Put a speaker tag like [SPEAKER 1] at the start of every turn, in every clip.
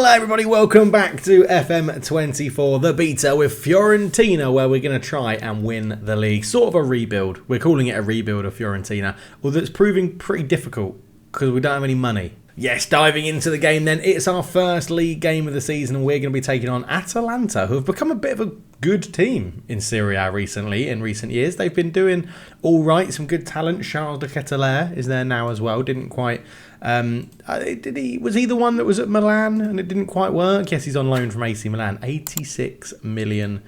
[SPEAKER 1] Hello everybody, welcome back to FM24 the Beta with Fiorentina, where we're going to try and win the league. Sort of a rebuild. We're calling it a rebuild of Fiorentina, although it's proving pretty difficult because we don't have any money. Yes, diving into the game then, it's our first league game of the season and we're going to be taking on Atalanta, who have become a bit of a good team in Serie A in recent years. They've been doing all right, some good talent. Charles de Ketelaere is there now as well. Didn't quite... was he the one that was at Milan and it didn't quite work? Yes, he's on loan from AC Milan. £86 million.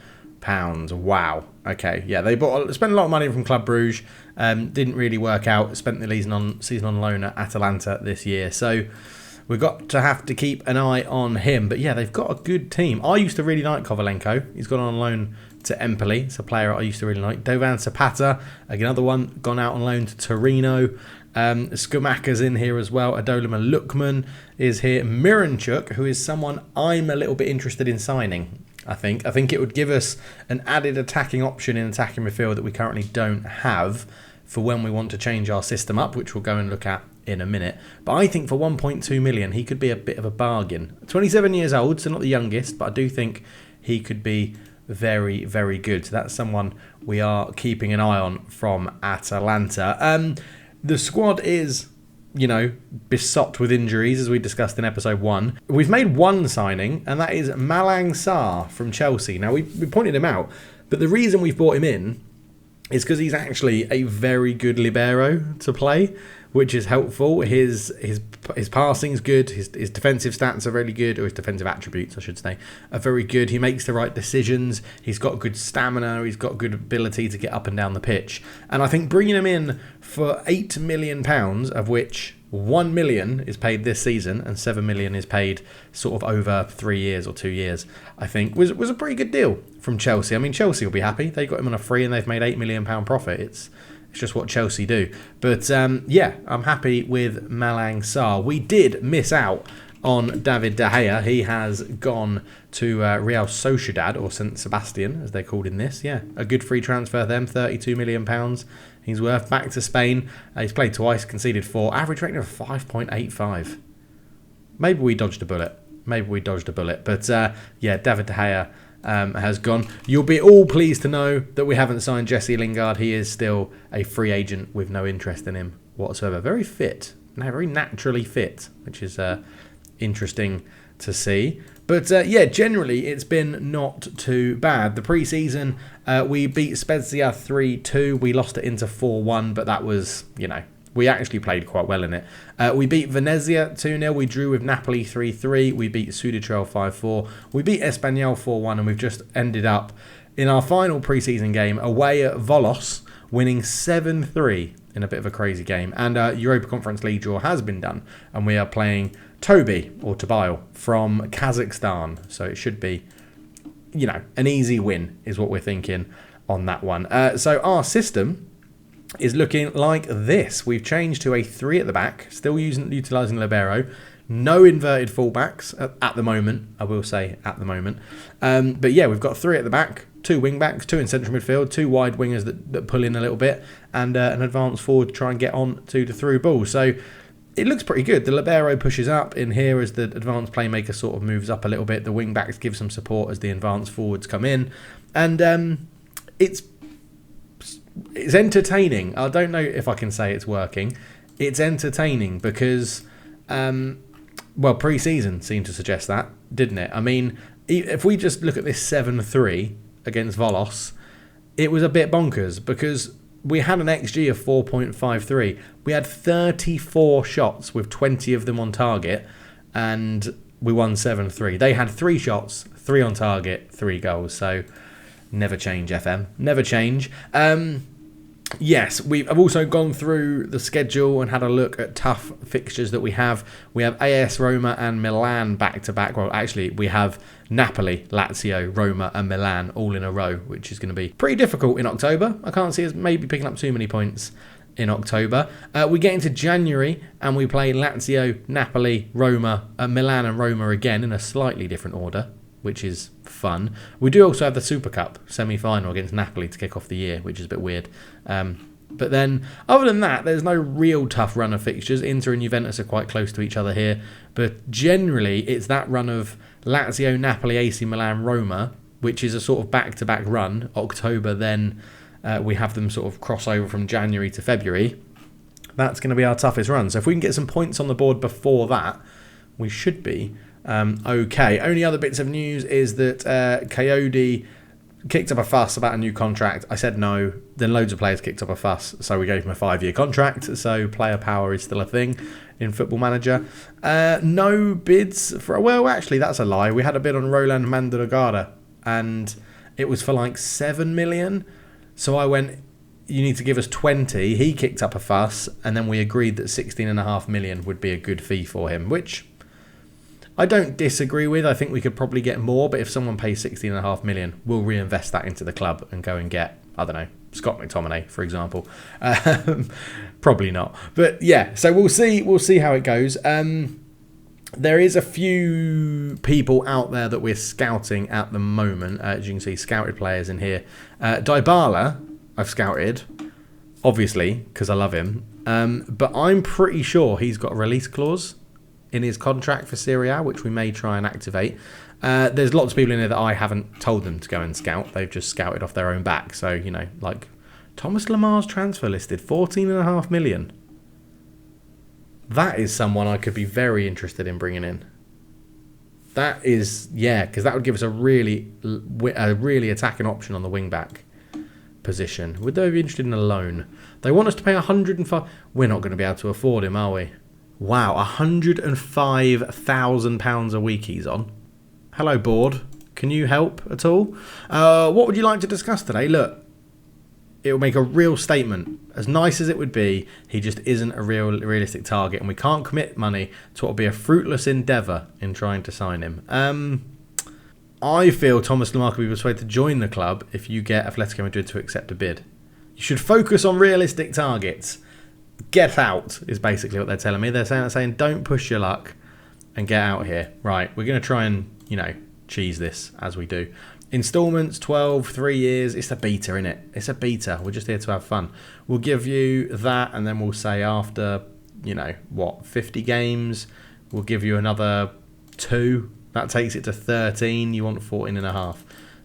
[SPEAKER 1] Wow. Okay, yeah, they spent a lot of money from Club Brugge. Didn't really work out. Spent the season on loan at Atalanta this year. So we've got to have to keep an eye on him. But yeah, they've got a good team. I used to really like Kovalenko. He's gone on loan to Empoli. It's a player I used to really like. Dovan Zapata, another one, gone out on loan to Torino. Skamaka's in here as well. Adolama Lukman is here. Miranchuk, who is someone I'm a little bit interested in signing. I think it would give us an added attacking option in attacking midfield that we currently don't have for when we want to change our system up, which we'll go and look at in a minute. But I think for 1.2 million, he could be a bit of a bargain. 27 years old, so not the youngest, but I do think he could be very, very good. So that's someone we are keeping an eye on from Atalanta. The squad is, besot with injuries, as we discussed in episode 1. We've made one signing, and that is Malang Sarr from Chelsea. Now, we pointed him out, but the reason we've brought him in is because he's actually a very good libero to play, which is helpful. His passing's good. His defensive stats are really good, or his defensive attributes, I should say, are very good. He makes the right decisions. He's got good stamina. He's got good ability to get up and down the pitch. And I think bringing him in for £8 million, of which 1 million is paid this season and 7 million is paid sort of over 3 years or 2 years, I think was a pretty good deal from Chelsea. I mean, Chelsea will be happy. They got him on a free and they've made £8 million profit. It's just what Chelsea do. But yeah, I'm happy with Malang Sarr. We did miss out on David De Gea. He has gone to Real Sociedad, or St Sebastian, as they're called in this. Yeah, a good free transfer for them, £32 million. He's worth back to Spain. He's played twice, conceded 4. Average rating of 5.85. Maybe we dodged a bullet. But yeah, David De Gea has gone. You'll be all pleased to know that we haven't signed Jesse Lingard. He is still a free agent with no interest in him whatsoever. Very fit. Very naturally fit, which is interesting to see. But yeah, generally it's been not too bad. The pre-season, we beat Spezia 3-2. We lost it into 4-1, but that was, we actually played quite well in it. We beat Venezia 2-0. We drew with Napoli 3-3. We beat Suditrel 5-4. We beat Espanyol 4-1, and we've just ended up in our final pre-season game away at Volos, winning 7-3 in a bit of a crazy game. And Europa Conference League draw has been done, and we are playing Toby, or Tobail, from Kazakhstan. So it should be, an easy win is what we're thinking on that one. So our system is looking like this. We've changed to a 3 at the back, still utilising libero. No inverted fullbacks at the moment, I will say, at the moment. But yeah, we've got 3 at the back, 2 wing backs, 2 in central midfield, 2 wide wingers that pull in a little bit, and an advanced forward to try and get on to the through ball. So it looks pretty good. The libero pushes up in here as the advanced playmaker sort of moves up a little bit. The wing backs give some support as the advanced forwards come in. And it's entertaining. I don't know if I can say it's working. It's entertaining because, pre-season seemed to suggest that, didn't it? I mean, if we just look at this 7-3 against Volos, it was a bit bonkers because we had an XG of 4.53. We had 34 shots with 20 of them on target, and we won 7-3. They had 3 shots, 3 on target, 3 goals. So never change, FM. Never change. Yes, I've also gone through the schedule and had a look at tough fixtures that we have. We have AS Roma and Milan back-to-back. Well, actually, we have Napoli, Lazio, Roma and Milan all in a row, which is going to be pretty difficult in October. I can't see us maybe picking up too many points in October. We get into January and we play Lazio, Napoli, Roma, Milan and Roma again in a slightly different order, which is fun. We do also have the Super Cup semi-final against Napoli to kick off the year, which is a bit weird. But then, other than that, there's no real tough run of fixtures. Inter and Juventus are quite close to each other here. But generally, it's that run of Lazio, Napoli, AC Milan, Roma, which is a sort of back-to-back run. October, then we have them sort of cross over from January to February. That's going to be our toughest run. So if we can get some points on the board before that, we should be okay. Only other bits of news is that Coyote kicked up a fuss about a new contract. I said no. Then loads of players kicked up a fuss, so we gave him a 5-year contract. So player power is still a thing in Football Manager. No bids for... Well, actually, that's a lie. We had a bid on Roland Mandragora, and it was for like 7 million. So I went, you need to give us 20. He kicked up a fuss, and then we agreed that 16.5 million would be a good fee for him, which I don't disagree with. I think we could probably get more, but if someone pays 16.5 million, we'll reinvest that into the club and go and get, I don't know, Scott McTominay, for example. Probably not. But yeah, so we'll see how it goes. There is a few people out there that we're scouting at the moment. As you can see, scouted players in here. Dybala, I've scouted, obviously, because I love him. But I'm pretty sure he's got a release clause in his contract for Serie A, which we may try and activate. There's lots of people in here that I haven't told them to go and scout. They've just scouted off their own back. So, you know, like Thomas Lamar's transfer listed, 14.5 million. That is someone I could be very interested in bringing in. That is, yeah, because that would give us a really attacking option on the wing-back position. Would they be interested in a loan? They want us to pay 105. We're not going to be able to afford him, are we? Wow, £105,000 a week he's on. Hello, board. Can you help at all? What would you like to discuss today? Look, it will make a real statement. As nice as it would be, he just isn't a realistic target, and we can't commit money to what will be a fruitless endeavour in trying to sign him. I feel Thomas Lemar could be persuaded to join the club if you get Atletico Madrid to accept a bid. You should focus on realistic targets. Get out is basically what they're telling me. They're saying don't push your luck and get out here. Right, we're going to try and, you know, cheese this as we do. Installments, 12, 3 years. It's a beta, innit? It's a beta. We're just here to have fun. We'll give you that, and then we'll say after, you know, 50 games, we'll give you another 2. That takes it to 13. You want 14.5.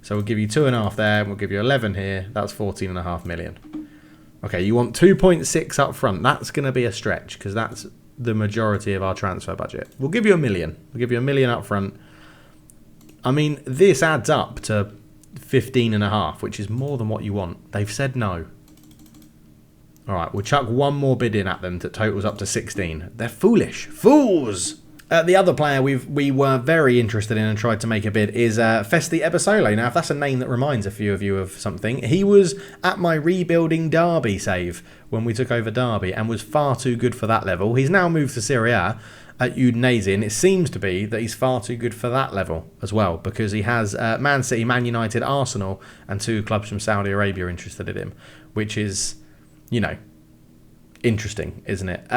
[SPEAKER 1] So we'll give you 2.5 there, and we'll give you 11 here. That's 14.5 million. Okay, you want 2.6 up front. That's going to be a stretch because that's the majority of our transfer budget. We'll give you $1 million. We'll give you $1 million up front. I mean, this adds up to 15.5, which is more than what you want. They've said no. All right, we'll chuck one more bid in at them that totals up to 16. They're foolish. Fools! The other player we were very interested in and tried to make a bid is Festi Ebisole. Now, if that's a name that reminds a few of you of something, he was at my rebuilding Derby save when we took over Derby and was far too good for that level. He's now moved to Serie A at Udinese, and it seems to be that he's far too good for that level as well because he has Man City, Man United, Arsenal, and 2 clubs from Saudi Arabia interested in him, which is, you know, interesting, isn't it?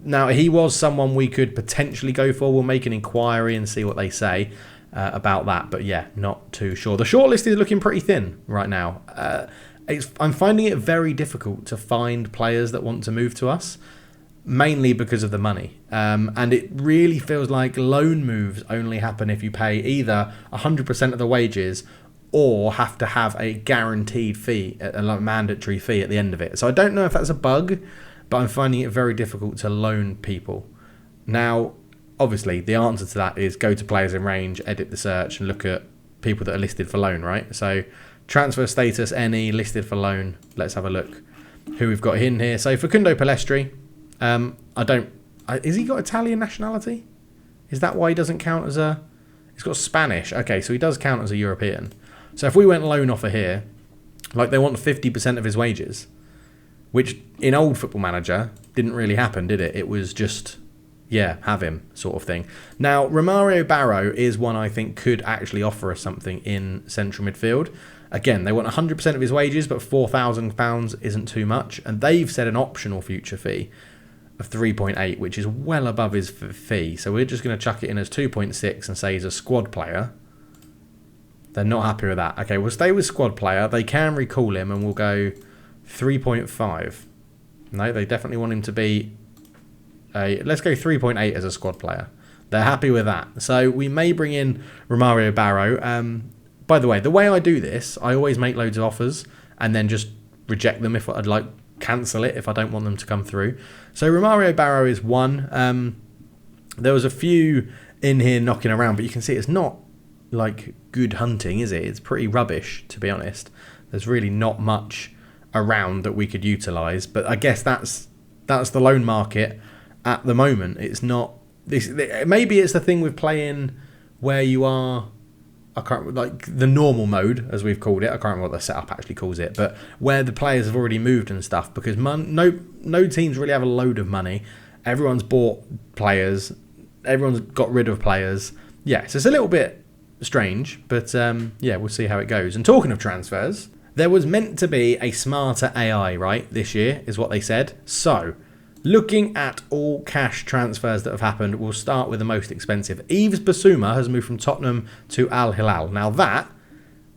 [SPEAKER 1] Now, he was someone we could potentially go for. We'll make an inquiry and see what they say about that. But yeah, not too sure. The shortlist is looking pretty thin right now. I'm finding it very difficult to find players that want to move to us, mainly because of the money. And it really feels like loan moves only happen if you pay either 100% of the wages or have to have a guaranteed fee, a mandatory fee at the end of it. So I don't know if that's a bug, but I'm finding it very difficult to loan people. Now, obviously, the answer to that is go to players in range, edit the search, and look at people that are listed for loan, right? So transfer status, any, listed for loan. Let's have a look who we've got in here. So Facundo Palestri, is he got Italian nationality? Is that why he doesn't count as a... He's got Spanish. Okay, so he does count as a European. So if we went loan offer here, like they want 50% of his wages, which in old Football Manager didn't really happen, did it? It was just, yeah, have him sort of thing. Now, Romario Barro is one I think could actually offer us something in central midfield. Again, they want 100% of his wages, but £4,000 isn't too much. And they've set an optional future fee of 3.8, which is well above his fee. So we're just going to chuck it in as 2.6 and say he's a squad player. They're not happy with that. Okay, we'll stay with squad player. They can recall him and we'll go 3.5. No, they definitely want him to be let's go 3.8 as a squad player. They're happy with that. So we may bring in Romario Barrow. By the way I do this, I always make loads of offers and then just reject them if I'd like cancel it if I don't want them to come through. So Romario Barrow is one. There was a few in here knocking around, but you can see it's not like good hunting, is it? It's pretty rubbish, to be honest. There's really not much around that we could utilise, but I guess that's the loan market at the moment. It's not this. Maybe it's the thing with playing where you are. I can't like the normal mode, as we've called it. I can't remember what the setup actually calls it, but where the players have already moved and stuff. Because no teams really have a load of money. Everyone's bought players. Everyone's got rid of players. Yeah, so it's a little bit strange, but yeah, we'll see how it goes. And talking of transfers, there was meant to be a smarter AI, right, this year, is what they said. So, looking at all cash transfers that have happened, we'll start with the most expensive. Yves Bissouma has moved from Tottenham to Al Hilal. Now, that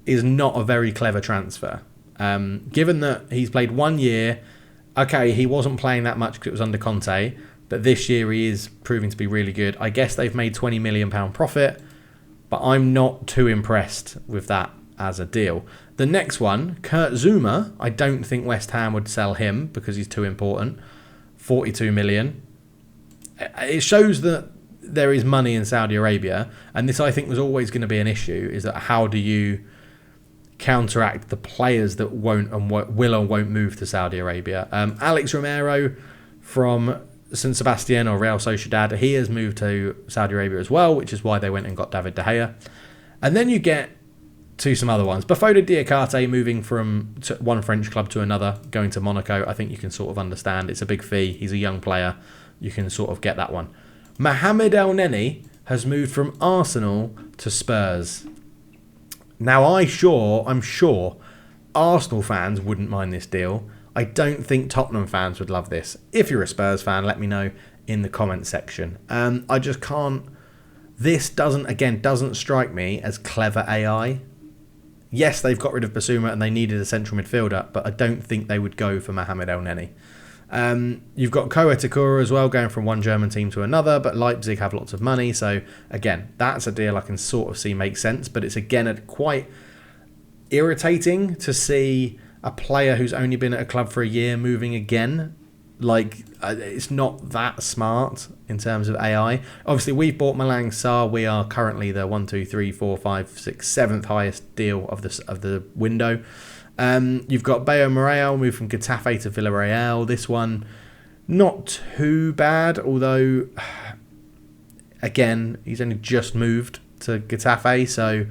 [SPEAKER 1] is not a very clever transfer. Given that he's played 1 year, okay, he wasn't playing that much because it was under Conte, but this year he is proving to be really good. I guess they've made £20 million profit, but I'm not too impressed with that as a deal. The next one, Kurt Zouma, I don't think West Ham would sell him because he's too important. 42 million. It shows that there is money in Saudi Arabia, and this I think was always going to be an issue, is that how do you counteract the players that won't and will or won't move to Saudi Arabia. Alex Romero from San Sebastian or Real Sociedad, he has moved to Saudi Arabia as well, which is why they went and got David De Gea. And then you get to some other ones. Bafodé Diakate moving from one French club to another, going to Monaco. I think you can sort of understand. It's a big fee. He's a young player. You can sort of get that one. Mohamed El Neni has moved from Arsenal to Spurs. Now, I'm sure Arsenal fans wouldn't mind this deal. I don't think Tottenham fans would love this. If you're a Spurs fan, let me know in the comment section. I just can't. This doesn't strike me as clever AI. Yes, they've got rid of Bissouma and they needed a central midfielder, but I don't think they would go for Mohamed El Neni. You've got Koa Takura as well, going from one German team to another, but Leipzig have lots of money, so again, that's a deal I can sort of see make sense, but it's again quite irritating to see a player who's only been at a club for a year moving again. Like, it's not that smart in terms of AI. Obviously, we've bought Malang Sarr. We are currently the 7th highest deal of the window. You've got Bayo Moreo moved from Getafe to Villarreal. This one, not too bad, although, again, he's only just moved to Getafe, so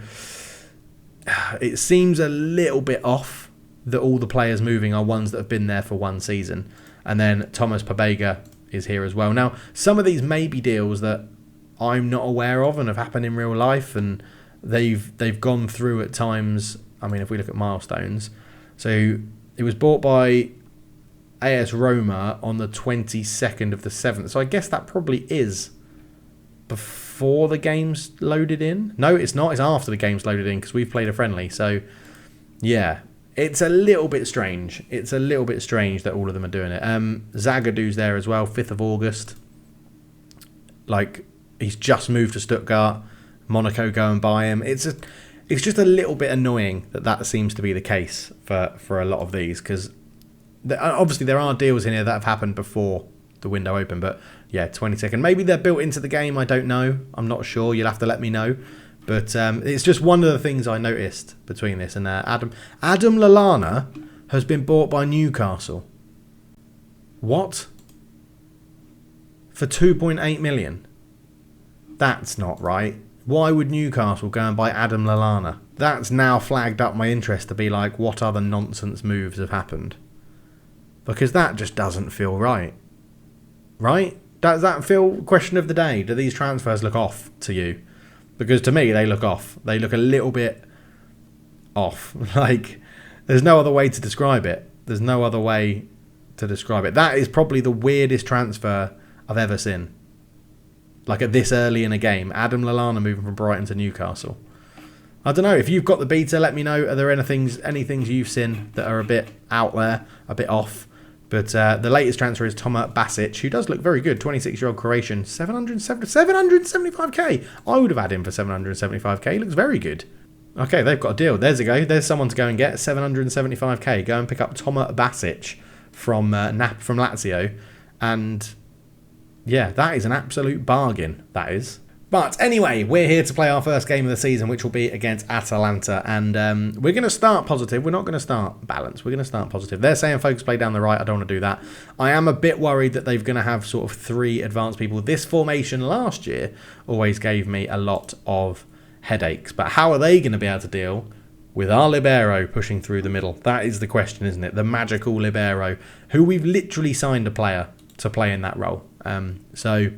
[SPEAKER 1] it seems a little bit off that all the players moving are ones that have been there for one season. And then Thomas Pabega is here as well. Now, some of these may be deals that I'm not aware of and have happened in real life, and they've gone through at times. I mean, if we look at milestones, so it was bought by AS Roma on the 22nd of the 7th. So I guess that probably is before the game's loaded in. No, it's not. It's after the game's loaded in because we've played a friendly. So yeah. It's a little bit strange. It's a little bit strange that all of them are doing it. Zagadu's there as well, 5th of August. Like, he's just moved to Stuttgart. Monaco go and buy him. It's just a little bit annoying that seems to be the case for a lot of these, because obviously there are deals in here that have happened before the window opened, but yeah, 22nd. Maybe they're built into the game, I don't know. I'm not sure. You'll have to let me know. But it's just one of the things I noticed between this. And Adam Lallana has been bought by Newcastle. What? For 2.8 million? That's not right. Why would Newcastle go and buy Adam Lallana? That's now flagged up my interest to be like, what other nonsense moves have happened? Because that just doesn't feel right. Right? Does that feel question of the day? Do these transfers look off to you? Because to me, they look off. They look a little bit off. Like, there's no other way to describe it. There's no other way to describe it. That is probably the weirdest transfer I've ever seen. Like, at this early in a game. Adam Lallana moving from Brighton to Newcastle. I don't know, if you've got the beta, let me know. Are there any things you've seen that are a bit out there, a bit off? But the latest transfer is Toma Basic, who does look very good. 26-year-old Croatian, 775k. I would have had him for 775k. He looks very good. Okay, they've got a deal. There's a go. There's someone to go and get. 775k. Go and pick up Toma Basic from Lazio. And yeah, that is an absolute bargain. That is. But anyway, we're here to play our first game of the season, which will be against Atalanta. And we're going to start positive. We're not going to start balanced. We're going to start positive. They're saying focus play down the right. I don't want to do that. I am a bit worried that they're going to have sort of 3 advanced people. This formation last year always gave me a lot of headaches. But how are they going to be able to deal with our libero pushing through the middle? That is the question, isn't it? The magical libero, who we've literally signed a player to play in that role. So,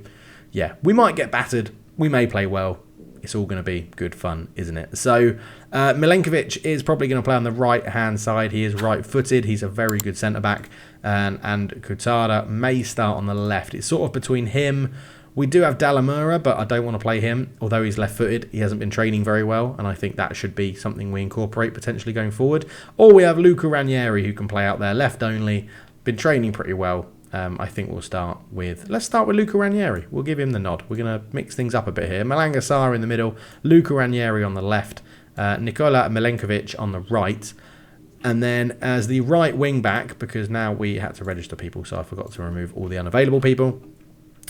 [SPEAKER 1] yeah, we might get battered. We may play well. It's all going to be good fun, isn't it? So, Milenkovic is probably going to play on the right-hand side. He is right-footed. He's a very good centre-back. And Kutara may start on the left. It's sort of between him. We do have Dallamura, but I don't want to play him. Although he's left-footed, he hasn't been training very well. And I think that should be something we incorporate potentially going forward. Or we have Luca Ranieri, who can play out there left only. Been training pretty well. I think let's start with Luca Ranieri. We'll give him the nod. We're going to mix things up a bit here. Malanga Sarr in the middle, Luca Ranieri on the left, Nikola Milenkovic on the right. And then as the right wing back, because now we had to register people, so I forgot to remove all the unavailable people,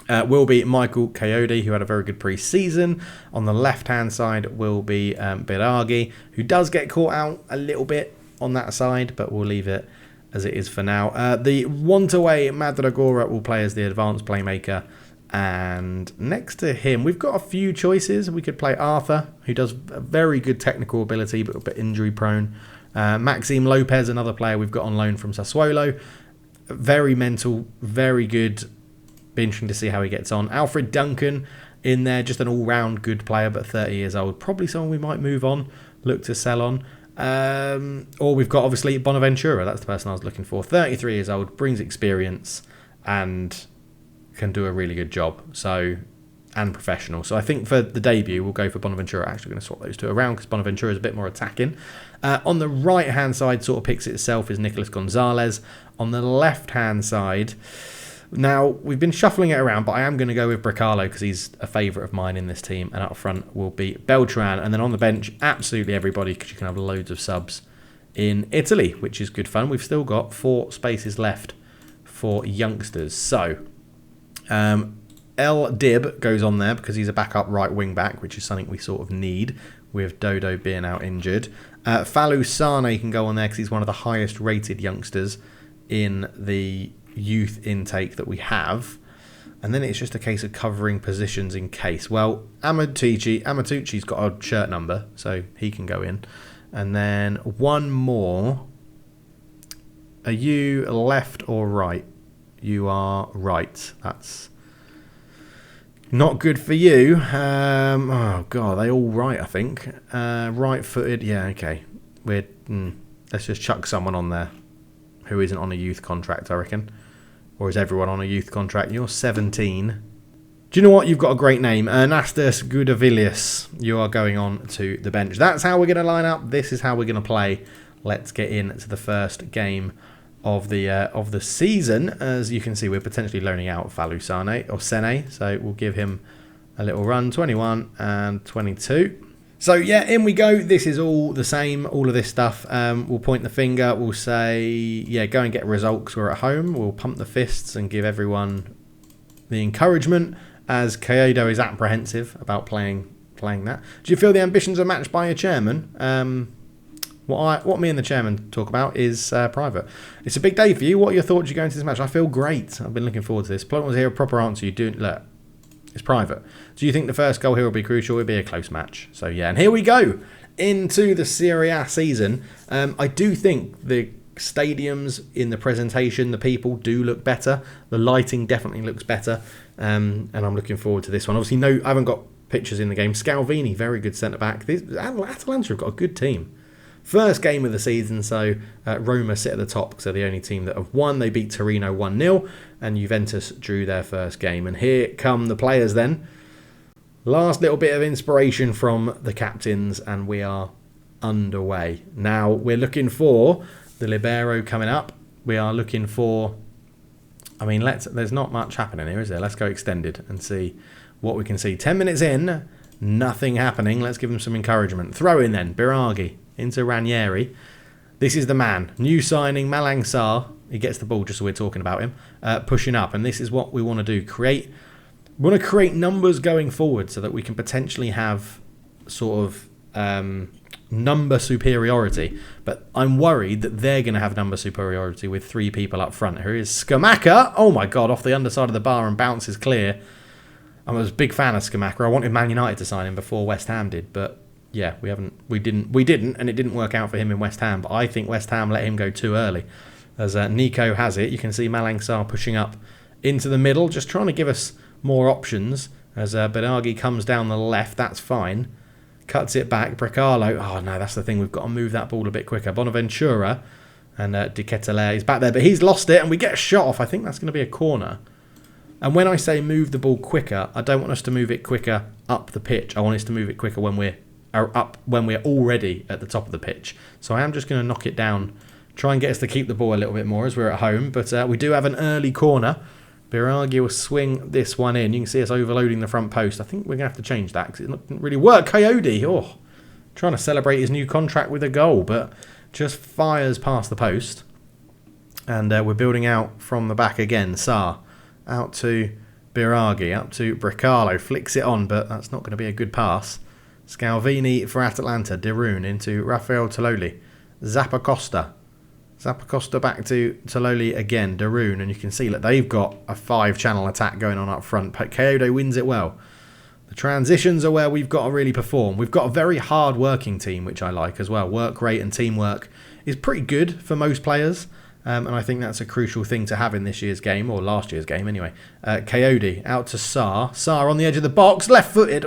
[SPEAKER 1] will be Michael Coyote, who had a very good pre-season. On the left-hand side will be Biraghi, who does get caught out a little bit on that side, but we'll leave it as it is for now. The one-away Madragora will play as the advanced playmaker. And next to him, we've got a few choices. We could play Arthur, who does a very good technical ability, but a bit injury-prone. Maxime Lopez, another player we've got on loan from Sassuolo. Very mental, very good. Be interesting to see how he gets on. Alfred Duncan in there, just an all-round good player, but 30 years old. Probably someone we might move on, look to sell on. Or we've got obviously Bonaventura. That's the person I was looking for. 33 years old, brings experience and can do a really good job. So, and professional. So I think for the debut we'll go for Bonaventura. Actually going to swap those two around because Bonaventura is a bit more attacking. On the right hand side, sort of picks itself, is Nicolas Gonzalez. On the left hand side, now we've been shuffling it around, but I am going to go with Bracalo because he's a favourite of mine in this team. And up front will be Beltran. And then on the bench, absolutely everybody, because you can have loads of subs in Italy, which is good fun. We've still got 4 spaces left for youngsters. So, El Dib goes on there because he's a backup right wing back, which is something we sort of need with Dodo being out injured. Falou Sane can go on there because he's one of the highest rated youngsters in the youth intake that we have. And then it's just a case of covering positions in case. Well, Amatucci's got a shirt number, so he can go in. And then one more. Are you left or right? You are right. That's not good for you. Oh, God, they all right, I think. Right-footed. Yeah, okay. Let's just chuck someone on there who isn't on a youth contract, I reckon. Or is everyone on a youth contract? You're 17. Do you know what? You've got a great name. Anastas Gudavilius. You are going on to the bench. That's how we're going to line up. This is how we're going to play. Let's get into the first game of the season. As you can see, we're potentially loaning out Falou Sane, so we'll give him a little run. 21 and 22. So yeah, in we go. This is all the same, all of this stuff. We'll point the finger. We'll say, yeah, go and get a result because we're at home. We'll pump the fists and give everyone the encouragement, as Kyoto is apprehensive about playing that. Do you feel the ambitions are matched by your chairman? What me and the chairman talk about is private. It's a big day for you. What are your thoughts? You go into this match? I feel great. I've been looking forward to this. Plot was here a proper answer. You do look. It's private. Do you think the first goal here will be crucial? It'll be a close match. So yeah, and here we go into the Serie A season. I do think the stadiums in the presentation, the people do look better. The lighting definitely looks better. And I'm looking forward to this one. Obviously, I haven't got pictures in the game. Scalvini, very good centre-back. Atalanta have got a good team. First game of the season, so Roma sit at the top because they're the only team that have won. They beat Torino 1-0 and Juventus drew their first game. And here come the players then. Last little bit of inspiration from the captains, and we are underway. Now, we're looking for the libero coming up. We are looking for... I mean, there's not much happening here, is there? Let's go extended and see what we can see. 10 minutes in, nothing happening. Let's give them some encouragement. Throw in then, Biraghi into Ranieri. This is the man. New signing, Malang Sarr. He gets the ball just so we're talking about him. Pushing up, and this is what we want to do. We want to create numbers going forward so that we can potentially have sort of number superiority. But I'm worried that they're going to have number superiority with 3 people up front. Here is Scamacca. Oh my God, off the underside of the bar and bounces clear. I was a big fan of Scamacca. I wanted Man United to sign him before West Ham did, but yeah, we didn't, and it didn't work out for him in West Ham. But I think West Ham let him go too early. As Nico has it, you can see Malang Sarr pushing up into the middle, just trying to give us more options. As Biraghi comes down the left, that's fine. Cuts it back. Brecalo. Oh no, that's the thing. We've got to move that ball a bit quicker. Bonaventura and De Ketelaere is back there, but he's lost it, and we get a shot off. I think that's going to be a corner. And when I say move the ball quicker, I don't want us to move it quicker up the pitch. I want us to move it quicker when we're already at the top of the pitch. So I am just going to knock it down, try and get us to keep the ball a little bit more as we're at home. But we do have an early corner. Biraghi will swing this one in. You can see us overloading the front post. I think we're going to have to change that because it didn't really work. Coyote, trying to celebrate his new contract with a goal, but just fires past the post. And we're building out from the back again. Sarr out to Biraghi, up to Brecalo. Flicks it on, but that's not going to be a good pass. Scalvini for Atalanta. Deroon into Rafael Tololi. Zappacosta back to Tololi again. Deroon, and you can see that they've got a 5-channel attack going on up front. But Coyote wins it well. The transitions are where we've got to really perform. We've got a very hard-working team, which I like as well. Work rate and teamwork is pretty good for most players. And I think that's a crucial thing to have in this year's game, or last year's game anyway. Coyote out to Sarr. Sarr on the edge of the box, left-footed.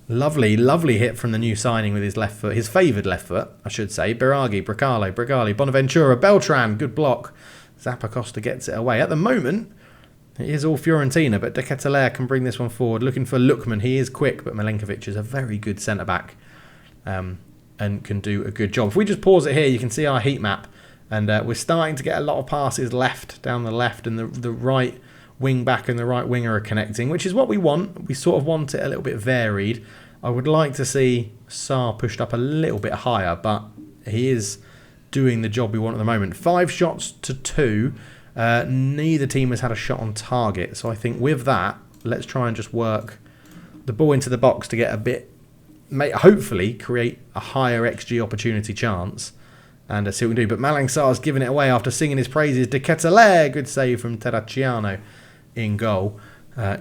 [SPEAKER 1] Lovely, lovely hit from the new signing with his left foot. His favoured left foot, I should say. Biraghi, Brecalo, Bonaventura, Beltran, good block. Zappacosta gets it away. At the moment, it is all Fiorentina, but De Ketelaere can bring this one forward. Looking for Lookman. He is quick, but Milenkovic is a very good centre-back and can do a good job. If we just pause it here, you can see our heat map. And we're starting to get a lot of passes left, down the left, and the right wing back and the right winger are connecting, which is what we want. We sort of want it a little bit varied. I would like to see Sarr pushed up a little bit higher, but he is doing the job we want at the moment. 5 shots to 2. Neither team has had a shot on target, so I think with that, let's try and just work the ball into the box to get a bit, hopefully create a higher XG opportunity chance. And see what we can do. But Malang Sarr's giving it away after singing his praises. De Ketelaere, good save from Terracciano in goal.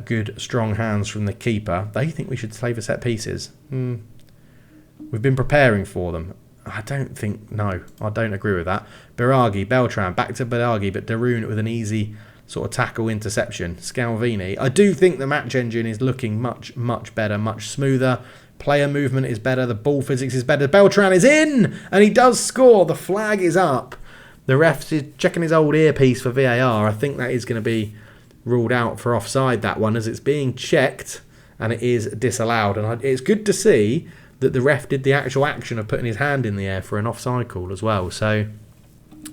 [SPEAKER 1] Good strong hands from the keeper. They think we should save a set pieces. We've been preparing for them. I don't agree with that. Biraghi, Beltran, back to Biraghi, but Deroon with an easy sort of tackle interception. Scalvini. I do think the match engine is looking much, much better, much smoother. Player movement is better. The ball physics is better. Beltran is in! And he does score. The flag is up. The ref is checking his old earpiece for VAR. I think that is going to be ruled out for offside, that one, as it's being checked and it is disallowed. And it's good to see that the ref did the actual action of putting his hand in the air for an offside call as well. So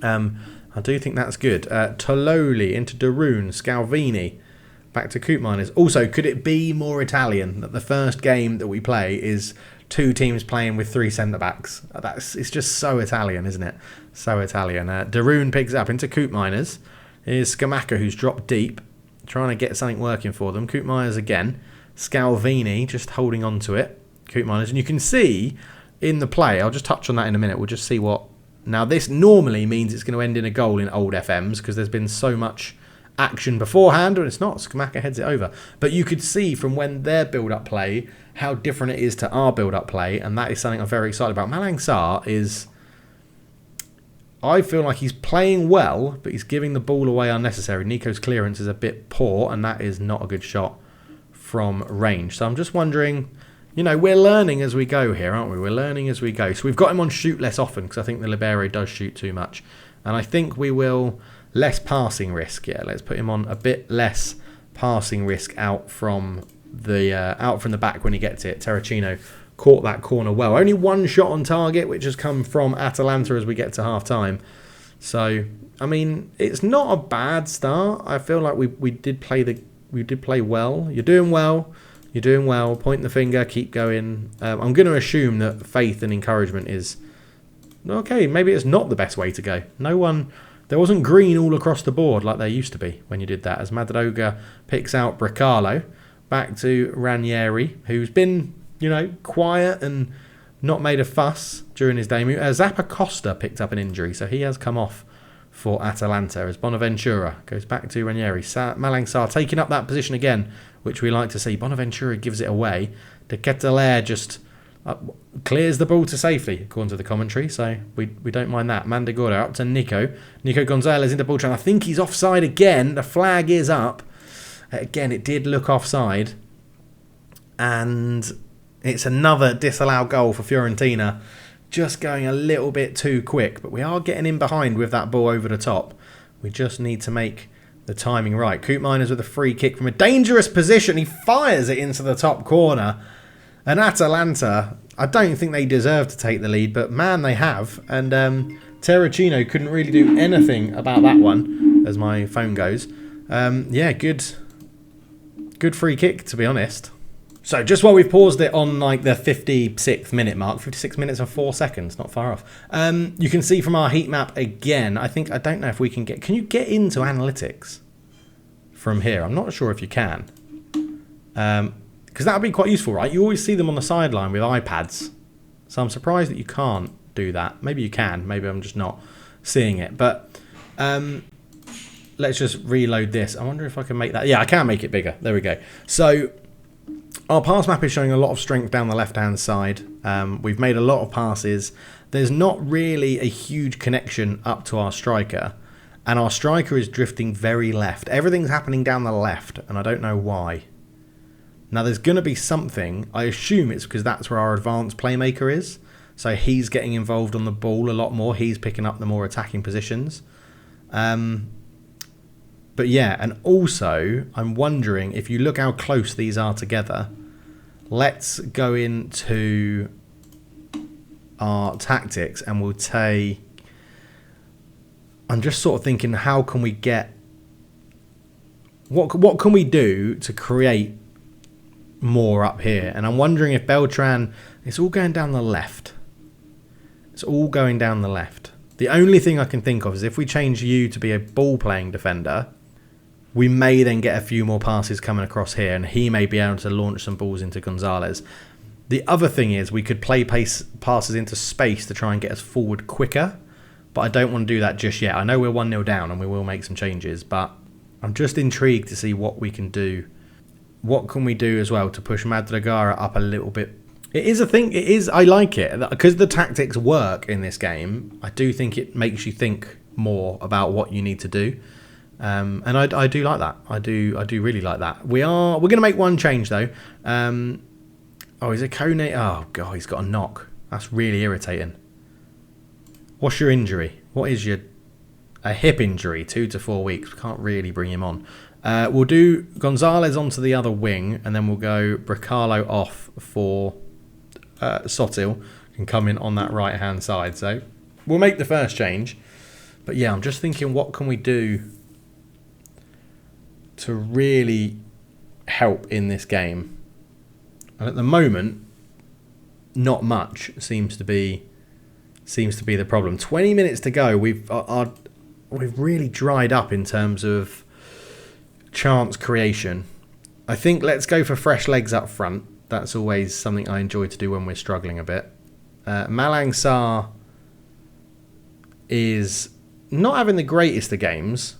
[SPEAKER 1] I do think that's good. Tololi into Deroon. Scalvini. Back to Koopmeiners. Also, could it be more Italian that the first game that we play is 2 teams playing with 3 centre-backs? It's just so Italian, isn't it? So Italian. Deroon picks it up into Koopmeiners. Here's Scamacca, who's dropped deep, trying to get something working for them. Koopmeiners again. Scalvini just holding on to it. Koopmeiners. And you can see in the play, I'll just touch on that in a minute. We'll just see what... Now, this normally means it's going to end in a goal in old FMs because there's been so much action beforehand, and it's not. Scamacca heads it over. But you could see from when their build-up play how different it is to our build-up play, and that is something I'm very excited about. Malang Sarr is... I feel like he's playing well, but he's giving the ball away unnecessary. Nico's clearance is a bit poor, and that is not a good shot from range. So I'm just wondering... we're learning as we go here, aren't we? We're learning as we go. So we've got him on shoot less often, because I think the libero does shoot too much. And I think we will... Less passing risk, yeah. Let's put him on a bit less passing risk out from out from the back when he gets it. Terracino caught that corner well. Only one shot on target, which has come from Atalanta as we get to half-time. So, I mean, it's not a bad start. I feel like we did play well. You're doing well. You're doing well. Point the finger. Keep going. I'm going to assume that faith and encouragement is... Okay, maybe it's not the best way to go. There wasn't green all across the board like there used to be when you did that. As Madruga picks out Bracalo. Back to Ranieri, who's been... quiet and not made a fuss during his debut. Zappacosta picked up an injury, so he has come off for Atalanta as Bonaventura goes back to Ranieri. Malang Sarr taking up that position again, which we like to see. Bonaventura gives it away. De Ketelaere just clears the ball to safety, according to the commentary, so we don't mind that. Mandigora up to Nico. Nico Gonzalez into ball channel. I think he's offside again. The flag is up. Again, it did look offside. And... it's another disallowed goal for Fiorentina. Just going a little bit too quick. But we are getting in behind with that ball over the top. We just need to make the timing right. Coop Miners with a free kick from a dangerous position. He fires it into the top corner. And Atalanta, I don't think they deserve to take the lead. But man, they have. And Terracino couldn't really do anything about that one. As my phone goes. Yeah, good free kick, to be honest. So just while we've paused it on like the 56th minute mark, 56 minutes and 4 seconds, not far off. You can see from our heat map again, I don't know if we can you get into analytics from here? I'm not sure if you can. Because that would be quite useful, right? You always see them on the sideline with iPads. So I'm surprised that you can't do that. Maybe you can, maybe I'm just not seeing it. But let's just reload this. I wonder if I can make that. Yeah, I can make it bigger. There we go. So... our pass map is showing a lot of strength down the left-hand side. We've made a lot of passes. There's not really a huge connection up to our striker. And our striker is drifting very left. Everything's happening down the left, and I don't know why. Now, there's going to be something. I assume it's because that's where our advanced playmaker is. So he's getting involved on the ball a lot more. He's picking up the more attacking positions. But yeah, and also, I'm wondering, if you look how close these are together, let's go into our tactics and we'll take... I'm just sort of thinking, how can we get... What can we do to create more up here? And I'm wondering if Beltran... It's all going down the left. It's all going down the left. The only thing I can think of is if we change you to be a ball-playing defender... we may then get a few more passes coming across here, and he may be able to launch some balls into Gonzalez. The other thing is we could play passes into space to try and get us forward quicker, but I don't want to do that just yet. I know we're 1-0 down and we will make some changes, but I'm just intrigued to see what we can do. What can we do as well to push Madrugara up a little bit? It is a thing. It is. I like it because the tactics work in this game. I do think it makes you think more about what you need to do. And I do like that. I do really like that. We're going to make one change though. Is it Kone? Oh god, he's got a knock. That's really irritating. What's your injury? What is a hip injury? 2 to 4 weeks. We can't really bring him on. We'll do Gonzalez onto the other wing, and then we'll go Bracalo off for Sotil can come in on that right hand side. So we'll make the first change. But yeah, I'm just thinking, what can we do to really help in this game? And at the moment, not much seems to be the problem. 20 minutes to go. We've really dried up in terms of chance creation. I think let's go for fresh legs up front. That's always something I enjoy to do when we're struggling a bit. Malang Sarr is not having the greatest of games,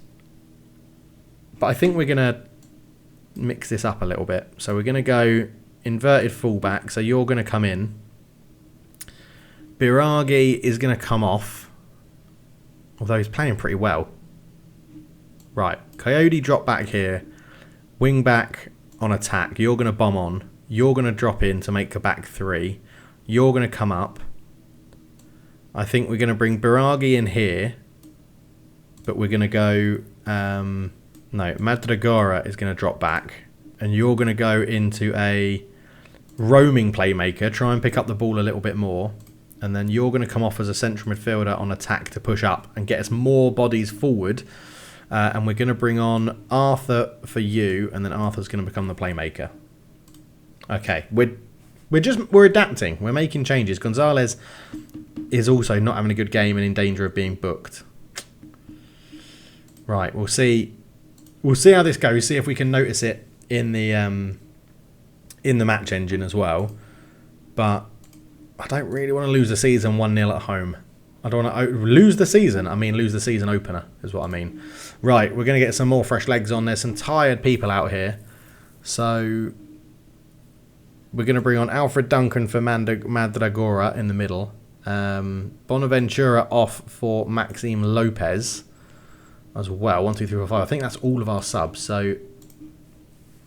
[SPEAKER 1] but I think we're going to mix this up a little bit. So we're going to go inverted fullback. So you're going to come in. Biragi is going to come off, although he's playing pretty well. Right, Coyote drop back here. Wing back on attack. You're going to bomb on. You're going to drop in to make a back three. You're going to come up. I think we're going to bring Biragi in here. But we're going to go... no, Madrugara is going to drop back. and you're going to go into a roaming playmaker, try and pick up the ball a little bit more, and then you're going to come off as a central midfielder on attack to push up and get us more bodies forward. And we're going to bring on Arthur for you, and then Arthur's going to become the playmaker. Okay, we're adapting. We're making changes. Gonzalez is also not having a good game and in danger of being booked. Right, we'll see. We'll see how this goes. See if we can notice it in the match engine as well. But I don't really want to lose the season 1-0 at home. I don't want to lose the season. I mean, lose the season opener is what I mean. Right, we're going to get some more fresh legs on. There's some tired people out here. So we're going to bring on Alfred Duncan for Madragora in the middle. Bonaventura off for Maxime Lopez as well. 1, 2, 3, 4, 5. I think that's all of our subs. So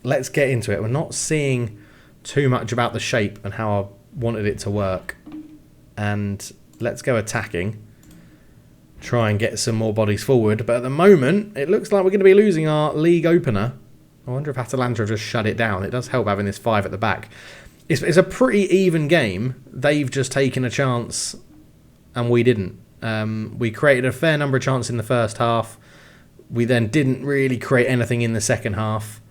[SPEAKER 1] let's get into it. We're not seeing too much about the shape and how I wanted it to work. And let's go attacking. Try and get some more bodies forward. But at the moment, it looks like we're going to be losing our league opener. I wonder if Atalanta have just shut it down. It does help having this 5 at the back. It's a pretty even game. They've just taken a chance and we didn't. We created a fair number of chances in the first half. We then didn't really create anything in the second half.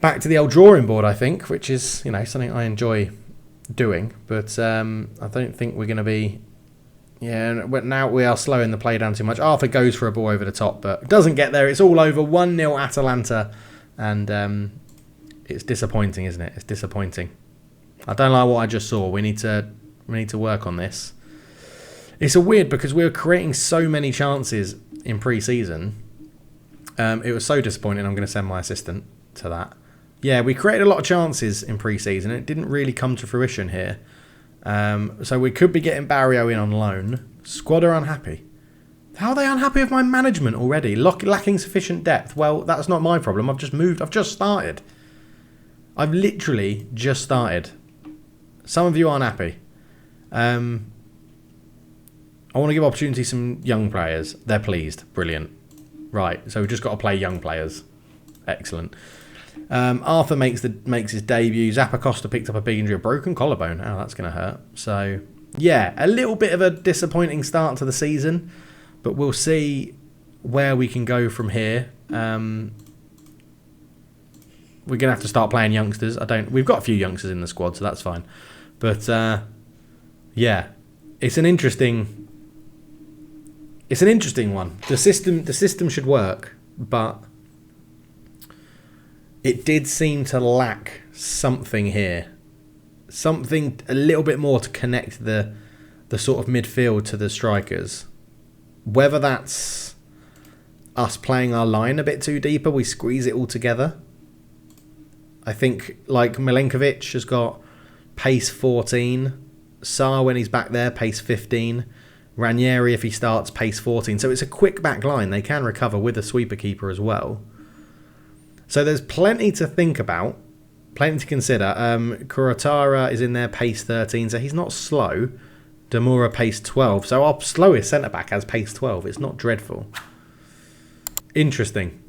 [SPEAKER 1] Back to the old drawing board, I think, which is, you know, something I enjoy doing. But I don't think we're going to be... Yeah, now we are slowing the play down too much. Arthur goes for a ball over the top, but doesn't get there. It's all over. 1-0 Atalanta. And it's disappointing, isn't it? It's disappointing. I don't like what I just saw. We need to work on this. It's a weird because we were creating so many chances in pre-season. It was so disappointing. I'm going to send my assistant to that. Yeah, we created a lot of chances in pre-season. It didn't really come to fruition here. So we could be getting Barrio in on loan. Squad are unhappy. How are they unhappy with my management already? Lacking sufficient depth. Well, that's not my problem. I've just moved. I've just started. I've literally just started. Some of you aren't happy. I want to give opportunity to some young players. They're pleased. Brilliant. Right, so we've just got to play young players. Excellent. Arthur makes his debut. Zappacosta picked up a big injury, a broken collarbone. Oh, that's going to hurt. So, yeah, a little bit of a disappointing start to the season, but we'll see where we can go from here. We're going to have to start playing youngsters. We've got a few youngsters in the squad, so that's fine. But yeah, it's an interesting one. The system should work, but it did seem to lack something here. Something a little bit more to connect the sort of midfield to the strikers. Whether that's us playing our line a bit too deeper, we squeeze it all together. I think like Milenkovic has got pace 14. Sarr, when he's back there, pace 15. Ranieri, if he starts, pace 14. So it's a quick back line. They can recover with a sweeper keeper as well. So there's plenty to think about, plenty to consider. Kuratara is in there, pace 13, so he's not slow. Demura, pace 12. So our slowest centre-back has pace 12. It's not dreadful. Interesting.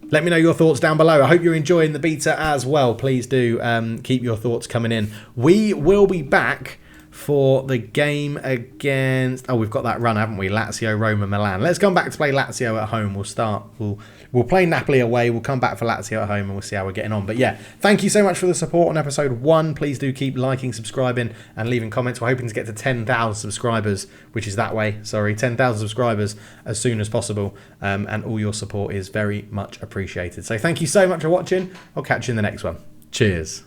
[SPEAKER 1] Let me know your thoughts down below. I hope you're enjoying the beta as well. Please do keep your thoughts coming in. We will be back for the game against... Oh, we've got that run, haven't we? Lazio, Roma, Milan. Let's come back to play Lazio at home. We'll play Napoli away. We'll come back for Lazio at home and we'll see how we're getting on. But yeah, thank you so much for the support on episode 1. Please do keep liking, subscribing and leaving comments. We're hoping to get to 10,000 subscribers, which is that way. Sorry, 10,000 subscribers as soon as possible. And all your support is very much appreciated. So thank you so much for watching. I'll catch you in the next one. Cheers.